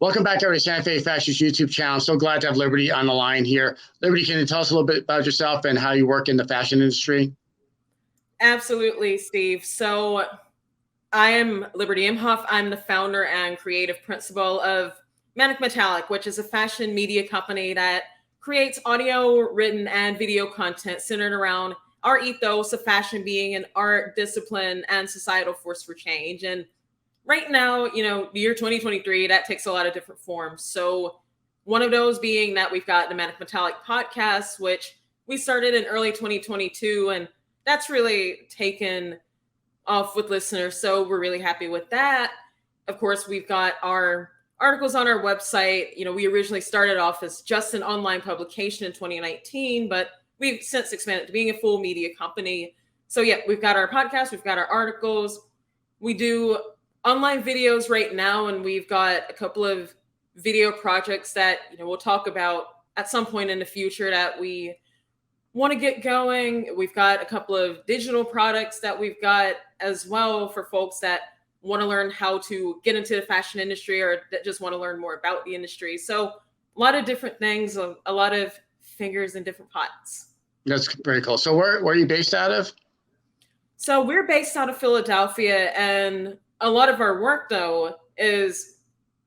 Welcome back to our Santa Fe Fashion's YouTube channel. So glad to have Liberty on the line here. Liberty, can you tell us a little bit about yourself and how you work in the fashion industry? Absolutely, Steve. So I am Liberty Imhoff. I'm the founder and creative principal of Manic, which is a fashion media company that creates audio, written, and video content centered around our ethos of fashion being an art, discipline, and societal force for change. And right now, the year 2023, that takes a lot of different forms. So one of those being that we've got the Manic podcast, which we started in early 2022, and that's really taken off with listeners. So we're really happy with that. Of course, we've got our articles on our website. We originally started off as just an online publication in 2019, but we've since expanded to being a full media company. So yeah, we've got our podcast, we've got our articles. We do online videos right now, and we've got a couple of video projects that we'll talk about at some point in the future that we want to get going. We've got a couple of digital products that we've got as well for folks that want to learn how to get into the fashion industry or that just want to learn more about the industry. So a lot of different things, a lot of fingers in different pots. That's very cool. So where are you based out of? So we're based out of Philadelphia, and a lot of our work, though, is,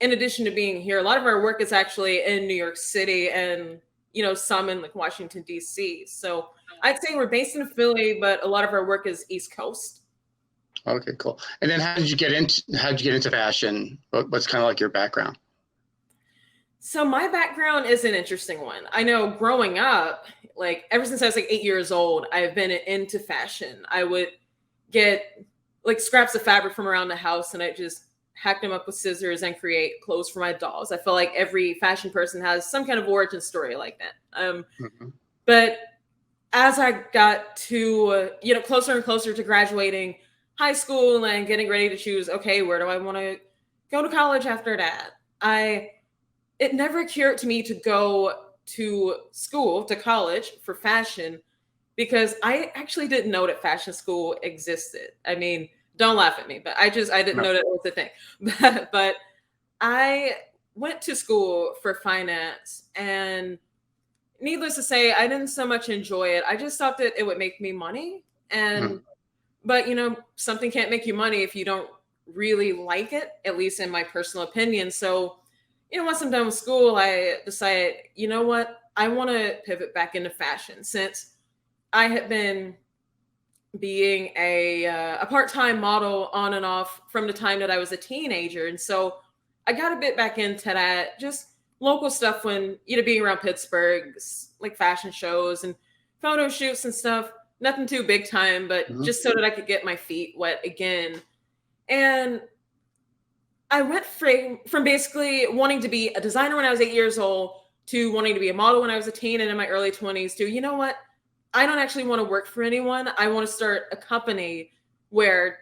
in addition to being here, a lot of our work is actually in New York City and, some in like Washington, D.C. So I'd say we're based in Philly, but a lot of our work is East Coast. Okay, cool. And then how did you get into fashion? What's kind of like your background? So my background is an interesting one. I know growing up, like ever since I was like 8 years old, I've been into fashion. I would get like scraps of fabric from around the house and I just hack them up with scissors and create clothes for my dolls. I feel like every fashion person has some kind of origin story like that. But as I got to, closer and closer to graduating high school and getting ready to choose, okay, where do I want to go to college after that? It never occurred to me to go to college for fashion, because I actually didn't know that fashion school existed. I mean, don't laugh at me, but I didn't know that was a thing. But I went to school for finance, and needless to say, I didn't so much enjoy it. I just thought that it would make me money. But something can't make you money if you don't really like it, at least in my personal opinion. So, once I'm done with school, I decided, you know what? I want to pivot back into fashion, since I had been being a part-time model on and off from the time that I was a teenager. And so I got a bit back into that, just local stuff when, being around Pittsburgh, like fashion shows and photo shoots and stuff. Nothing too big time, but just so that I could get my feet wet again. And I went from basically wanting to be a designer when I was 8 years old to wanting to be a model when I was a teen and in my early 20s to, you know what? I don't actually want to work for anyone. I want to start a company where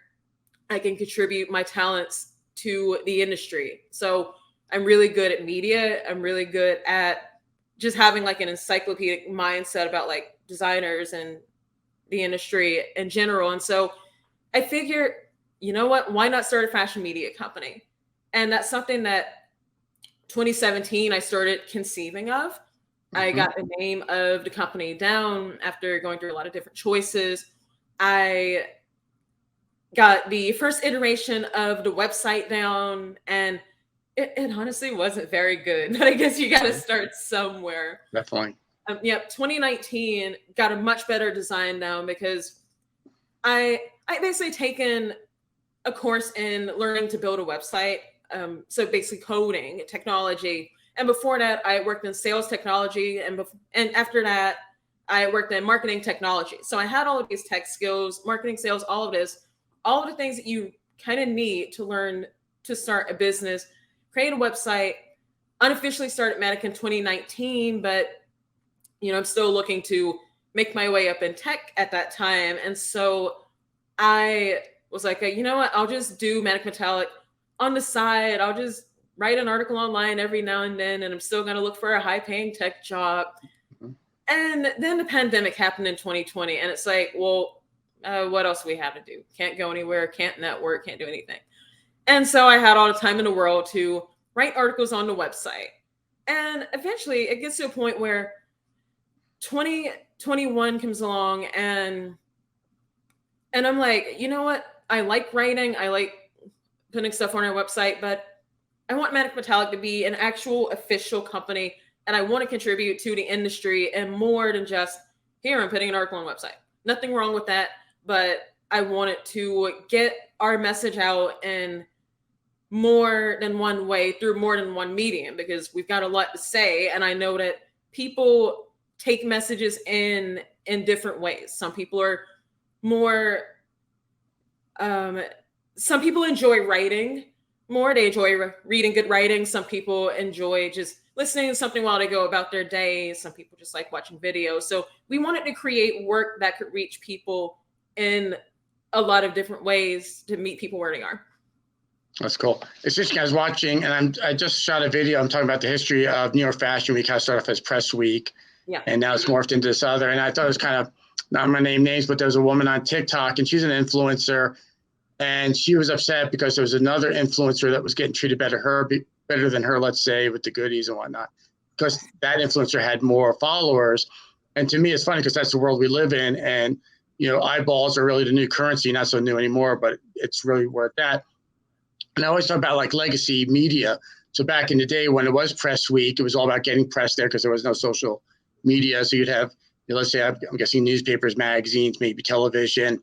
I can contribute my talents to the industry. So I'm really good at media. I'm really good at just having like an encyclopedic mindset about like designers and the industry in general. And so I figured, you know what? Why not start a fashion media company? And that's something that 2017 I started conceiving of. I got the name of the company down after going through a lot of different choices. I got the first iteration of the website down, and it honestly wasn't very good, but I guess you got to start somewhere. Definitely. 2019 got a much better design down, because I basically taken a course in learning to build a website. So basically coding, technology. And before that, I worked in sales technology. And after that, I worked in marketing technology. So I had all of these tech skills, marketing, sales, all of the things that you kind of need to learn to start a business, create a website. Unofficially started Manic in 2019, but I'm still looking to make my way up in tech at that time. And so I was like, you know what? I'll just do Manic on the side. I'll just write an article online every now and then, and I'm still going to look for a high-paying tech job. And then the pandemic happened in 2020, and it's like, well, what else do we have to do? Can't go anywhere, can't network, can't do anything. And so I had all the time in the world to write articles on the website. And eventually it gets to a point where 2021 comes along, and I'm like, you know what? I like writing. I like putting stuff on our website, but I want Manic Metallic to be an actual official company, and I want to contribute to the industry and more than just, here, I'm putting an article on the website. Nothing wrong with that, but I wanted to get our message out in more than one way through more than one medium, because we've got a lot to say, and I know that people take messages in different ways. Some people are more some people enjoy writing more. They enjoy reading good writing. Some people enjoy just listening to something while they go about their day. Some people just like watching videos. So we wanted to create work that could reach people in a lot of different ways to meet people where they are. That's cool. It's interesting. I was watching, and I just shot a video. I'm talking about the history of New York Fashion Week. How it started off as Press Week, Yeah. and now it's morphed into this other. And I thought it was kind of, I'm gonna name names, but there was a woman on TikTok, and she's an influencer, and she was upset because there was another influencer that was getting treated better than her, let's say, with the goodies and whatnot, because that influencer had more followers. And to me, it's funny because that's the world we live in, and eyeballs are really the new currency. Not so new anymore, but it's really where it's at. And I always talk about like legacy media. So back in the day when it was Press Week, it was all about getting press there because there was no social media. So you'd have, let's say, I'm guessing newspapers, magazines, maybe television,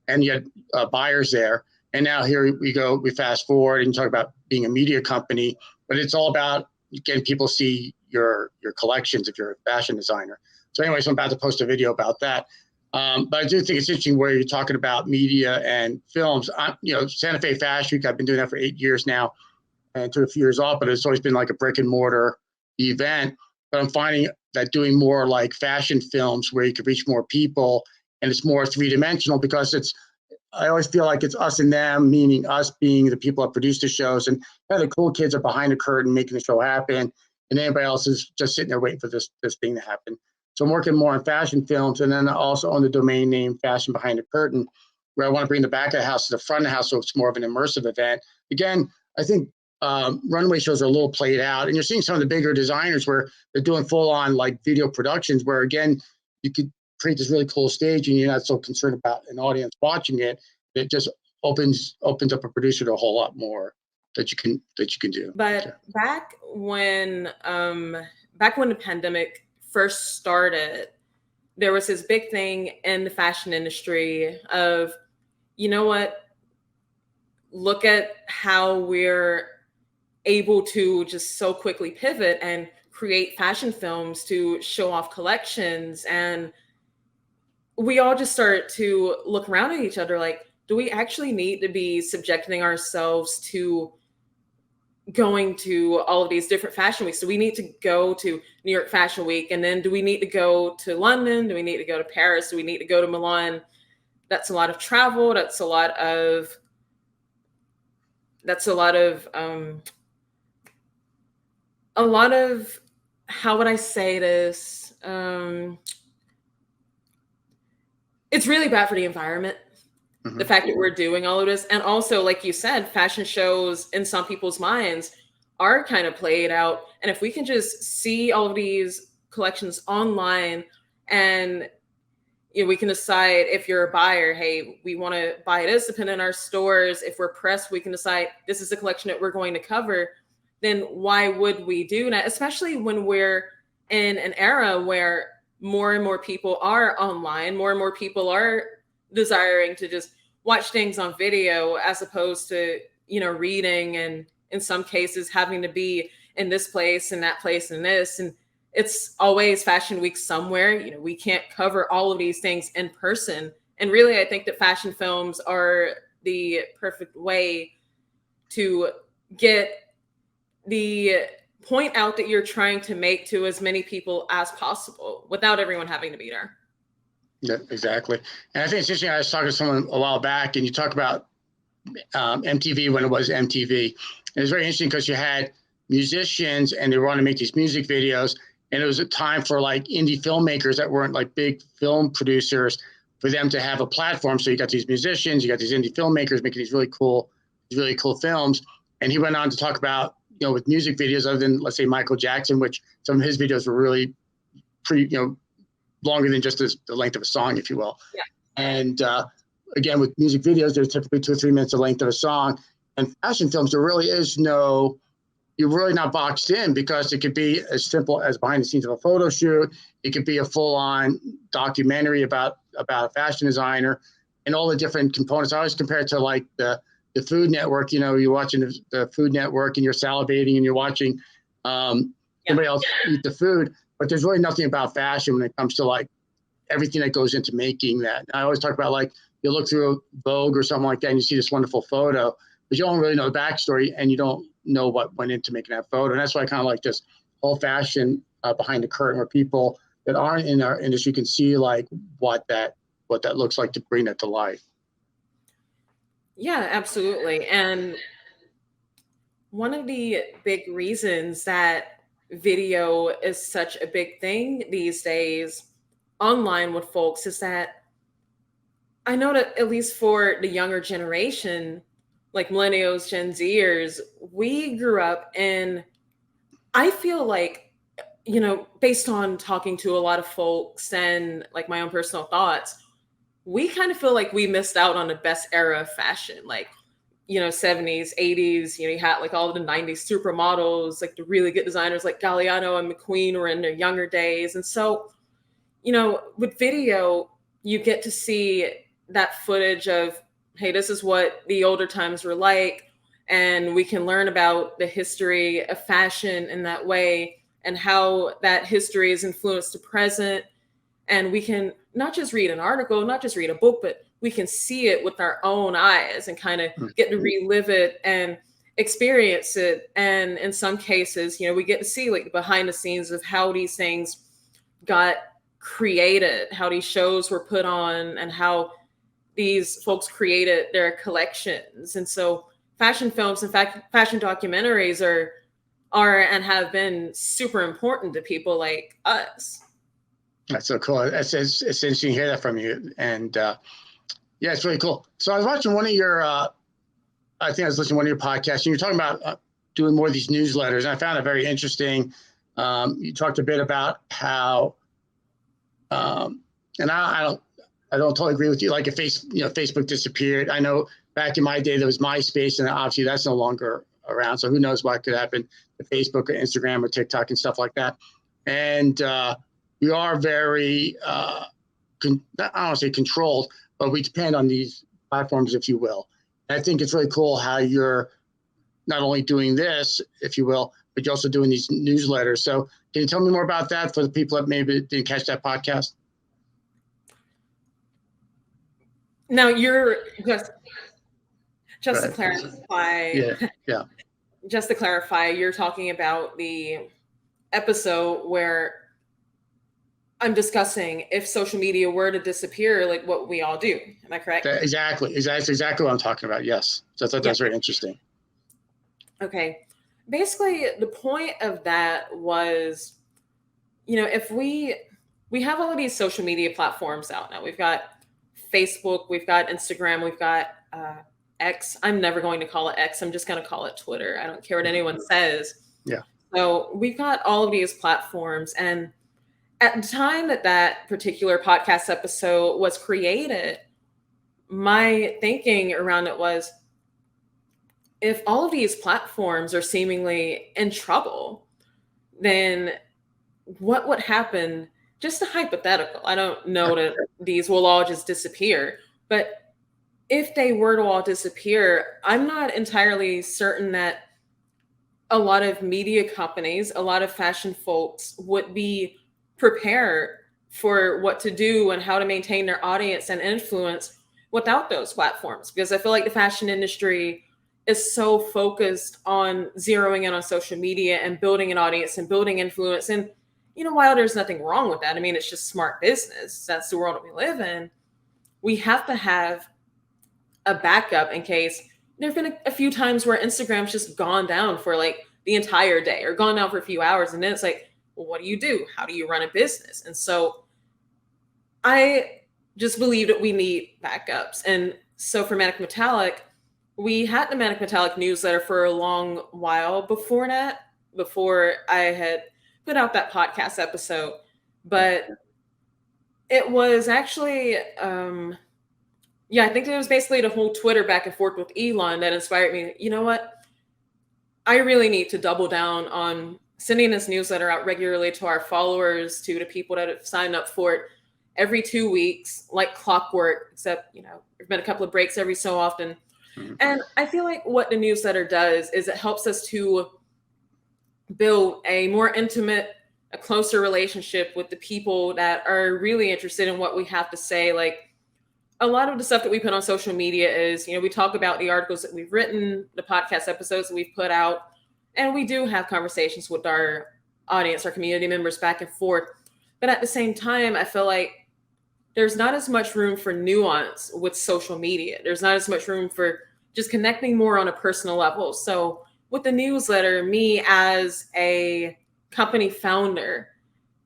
and you had buyers there. And now here we go, we fast forward and talk about being a media company, but it's all about getting people to see your collections if you're a fashion designer. So anyway, so I'm about to post a video about that. But I do think it's interesting where you're talking about media and films. Santa Fe Fashion Week, I've been doing that for 8 years now, and took a few years off, but it's always been like a brick and mortar event. But I'm finding that doing more like fashion films where you can reach more people, and it's more three-dimensional because I always feel like it's us and them, meaning us being the people that produce the shows, and the cool kids are behind the curtain making the show happen, and anybody else is just sitting there waiting for this thing to happen. So I'm working more on fashion films, and then I also own the domain name Fashion Behind the Curtain, where I want to bring the back of the house to the front of the house, so it's more of an immersive event. Again, I think runway shows are a little played out, and you're seeing some of the bigger designers where they're doing full-on like video productions, where again you could create this really cool stage, and you're not so concerned about an audience watching it. It just opens up a producer to a whole lot more that you can do. But back when the pandemic first started, there was this big thing in the fashion industry of, you know what, look at how we're able to just so quickly pivot and create fashion films to show off collections. And we all just started to look around at each other like, do we actually need to be subjecting ourselves to going to all of these different fashion weeks? Do we need to go to New York Fashion Week? And then do we need to go to London? Do we need to go to Paris? Do we need to go to Milan? That's a lot of travel. That's a lot of how would I say this? It's really bad for the environment. Mm-hmm. The fact that we're doing all of this. And also, like you said, fashion shows in some people's minds are kind of played out. And if we can just see all of these collections online, and we can decide, if you're a buyer, hey, we want to buy this depending on our stores. If we're pressed, we can decide this is the collection that we're going to cover. Then why would we do that? Especially when we're in an era where more and more people are online, more and more people are desiring to just watch things on video as opposed to, reading, and in some cases having to be in this place and that place and this. And it's always fashion week somewhere. We can't cover all of these things in person. And really, I think that fashion films are the perfect way to get the point out that you're trying to make to as many people as possible without everyone having to be there. Yeah, exactly. And I think it's interesting. I was talking to someone a while back, and you talk about MTV when it was MTV. And it was very interesting because you had musicians, and they wanted to make these music videos, and it was a time for like indie filmmakers that weren't like big film producers, for them to have a platform. So you got these musicians, you got these indie filmmakers making these really cool films. And he went on to talk about, with music videos, other than, let's say, Michael Jackson, which some of his videos were really longer than just the length of a song, if you will. Yeah. And again, with music videos, they're typically 2 or 3 minutes the length of a song. And fashion films, there really is you're really not boxed in, because it could be as simple as behind the scenes of a photo shoot. It could be a full-on documentary about a fashion designer and all the different components. I always compare it to like the Food Network. You're watching the Food Network and you're salivating and you're watching somebody else eat the food, but there's really nothing about fashion when it comes to like everything that goes into making that. I always talk about, like, you look through Vogue or something like that and you see this wonderful photo, but you don't really know the backstory and you don't know what went into making that photo. And that's why I kind of like this old fashioned behind the curtain, where people that aren't in our industry can see like what that looks like to bring it to life. Yeah, absolutely. And one of the big reasons that video is such a big thing these days online with folks is that I know that, at least for the younger generation, like millennials, Gen Zers, we grew up in, I feel like, based on talking to a lot of folks and like my own personal thoughts, we kind of feel like we missed out on the best era of fashion. Like, 70s, 80s, you had like all of the 90s supermodels, like the really good designers like Galliano and McQueen were in their younger days. And so, with video, you get to see that footage of, hey, this is what the older times were like. And we can learn about the history of fashion in that way and how that history is influenced the present. And we can not just read an article, not just read a book, but we can see it with our own eyes and kind of get to relive it and experience it. And in some cases, we get to see like behind the scenes of how these things got created, how these shows were put on, and how these folks created their collections. And so fashion films, in fact, fashion documentaries are and have been super important to people like us. That's so cool. It's interesting to hear that from you. And yeah, it's really cool. So I was watching one of your, I think I was listening to one of your podcasts, and you're talking about doing more of these newsletters. And I found it very interesting. You talked a bit about how, and I don't totally agree with you. Like if Facebook disappeared, I know back in my day there was MySpace, and obviously that's no longer around. So who knows what could happen to Facebook or Instagram or TikTok and stuff like that. And we are very, I don't want to say controlled, but we depend on these platforms, if you will. And I think it's really cool how you're not only doing this, if you will, but you're also doing these newsletters. So can you tell me more about that for the people that maybe didn't catch that podcast? Now you're just to clarify. Yeah. Just to clarify, you're talking about the episode where I'm discussing if social media were to disappear, like what we all do. Am I correct? Exactly what I'm talking about. Yes. So I thought that was very interesting. Okay. Basically, the point of that was, if we have all of these social media platforms out now. We've got Facebook, we've got Instagram, we've got X. I'm never going to call it X. I'm just going to call it Twitter. I don't care what anyone says. Yeah. So we've got all of these platforms. And at the time that particular podcast episode was created, my thinking around it was, if all of these platforms are seemingly in trouble, then what would happen? Just a hypothetical. I don't know that these will all just disappear, but if they were to all disappear, I'm not entirely certain that a lot of media companies, a lot of fashion folks would be prepared for what to do and how to maintain their audience and influence without those platforms. Because I feel like the fashion industry is so focused on zeroing in on social media and building an audience and building influence. And, while there's nothing wrong with that, I mean, it's just smart business. That's the world that we live in. We have to have a backup in case there have been a few times where Instagram's just gone down for like the entire day or gone down for a few hours. And then it's like, well, what do you do? How do you run a business? And so I just believe that we need backups. And so for Manic Metallic, we had the Manic Metallic newsletter for a long while before that, before I had put out that podcast episode. But it was actually, yeah, I think it was basically the whole Twitter back and forth with Elon that inspired me. You know what? I really need to double down on sending this newsletter out regularly to our followers, to the people that have signed up for it every 2 weeks, like clockwork, except, there's been a couple of breaks every so often. Mhm. And I feel like what the newsletter does is it helps us to build a more intimate, a closer relationship with the people that are really interested in what we have to say. Like, a lot of the stuff that we put on social media is, we talk about the articles that we've written, the podcast episodes that we've put out, and we do have conversations with our audience, our community members back and forth. But at the same time, I feel like there's not as much room for nuance with social media. There's not as much room for just connecting more on a personal level. So with the newsletter, me as a company founder,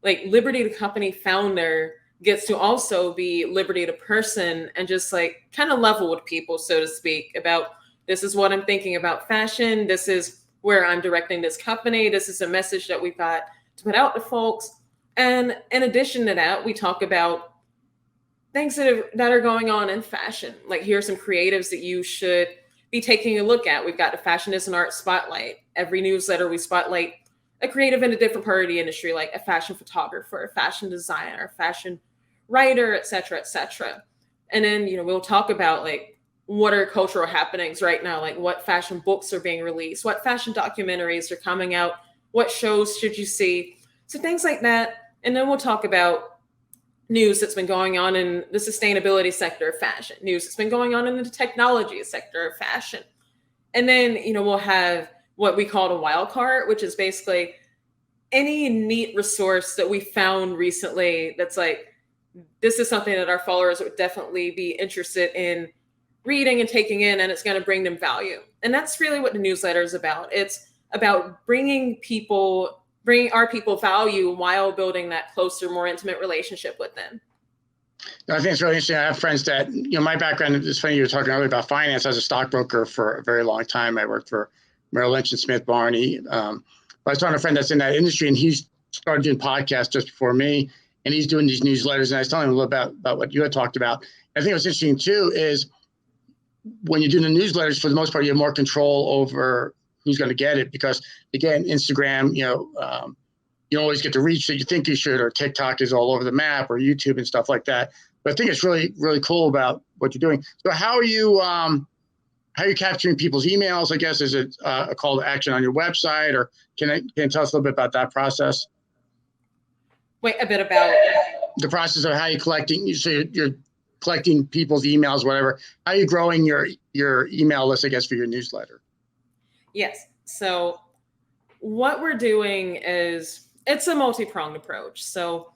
like Liberty the company founder, gets to also be Liberty the person and just like kind of level with people, so to speak, about this is what I'm thinking about fashion. This is where I'm directing this company. This is a message that we've got to put out to folks. And in addition to that, we talk about things that are going on in fashion. Like, here are some creatives that you should be taking a look at. We've got the Fashion is an Art Spotlight. Every newsletter, we spotlight a creative in a different part of the industry, like a fashion photographer, a fashion designer, a fashion writer, et cetera, et cetera. And then, we'll talk about like what are cultural happenings right now, like what fashion books are being released, what fashion documentaries are coming out, what shows should you see. So things like that. And then we'll talk about news that's been going on in the sustainability sector of fashion, news that's been going on in the technology sector of fashion. And then, we'll have what we call a wild card, which is basically any neat resource that we found recently that's like, this is something that our followers would definitely be interested in reading and taking in, and it's going to bring them value. And that's really what the newsletter is about. It's about bringing our people value while building that closer, more intimate relationship with them. I think it's really interesting. I have friends that, my background is funny. You were talking earlier about finance. I was a stockbroker for a very long time. I worked for Merrill Lynch and Smith Barney. But I was talking to a friend that's in that industry, and he's started doing podcasts just before me, and he's doing these newsletters. And I was telling him a little about what you had talked about. I think what's interesting too is when you do the newsletters, for the most part, you have more control over who's going to get it, because again, Instagram, you don't always get the reach that you think you should, or TikTok is all over the map, or YouTube and stuff like that. But I think it's really, really cool about what you're doing. So how are you capturing people's emails? I guess, is it a call to action on your website, or can you tell us a little bit about that process? Wait, a bit about the process of how you're collecting. So you're collecting people's emails, whatever. How are you growing your email list, I guess, for your newsletter? Yes. So what we're doing is, it's a multi-pronged approach. So,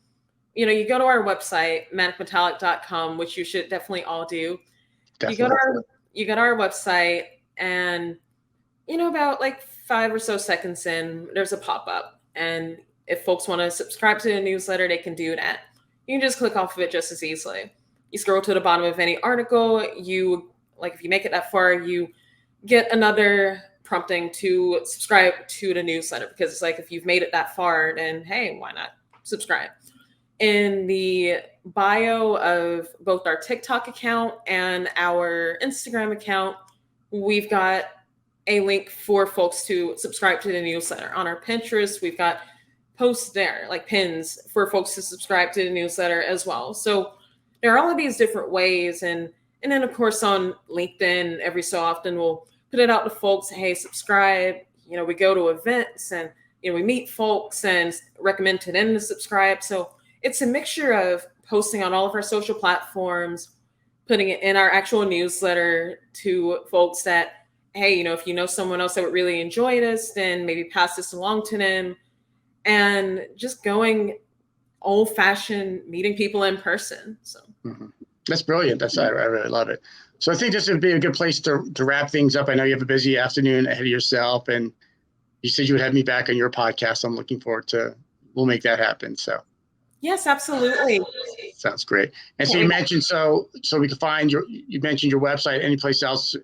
you go to our website, manicmetallic.com, which you should definitely all do. Definitely. You go to our website, and, about like 5 or so seconds in, there's a pop-up. And if folks want to subscribe to the newsletter, they can do that. You can just click off of it just as easily. You scroll to the bottom of any article, if you make it that far, you get another prompting to subscribe to the newsletter, because it's like, if you've made it that far, then hey, why not subscribe? In the bio of both our TikTok account and our Instagram account, we've got a link for folks to subscribe to the newsletter. On our Pinterest, we've got posts there, like pins for folks to subscribe to the newsletter as well. So there are all of these different ways. And then, of course, on LinkedIn, every so often we'll put it out to folks, hey, subscribe. We go to events, and, we meet folks and recommend to them to subscribe. So it's a mixture of posting on all of our social platforms, putting it in our actual newsletter to folks that, hey, if you know someone else that would really enjoy this, then maybe pass this along to them, and just going old-fashioned, meeting people in person. So That's brilliant. I really love it. So I think this would be a good place to wrap things up. I know you have a busy afternoon ahead of yourself, and you said you would have me back on your podcast. I'm looking forward to, we'll make that happen. So yes, absolutely. Sounds great. And so you mentioned, so we can find you mentioned your website. Any place else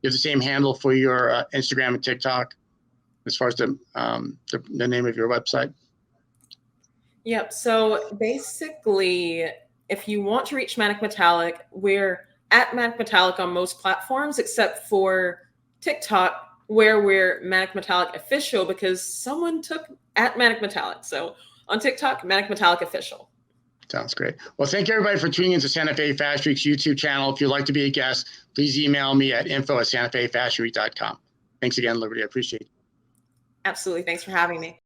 You have the same handle for your Instagram and TikTok as far as the name of your website? Yep. So basically, if you want to reach Manic Metallic, we're at Manic Metallic on most platforms except for TikTok, where we're Manic Metallic Official because someone took at Manic Metallic. So on TikTok, Manic Metallic Official. Sounds great. Well, thank you everybody for tuning into Santa Fe Fashion Week's YouTube channel. If you'd like to be a guest, please email me at info@santafefashionweek.com. Thanks again, Liberty. I appreciate it. Absolutely. Thanks for having me.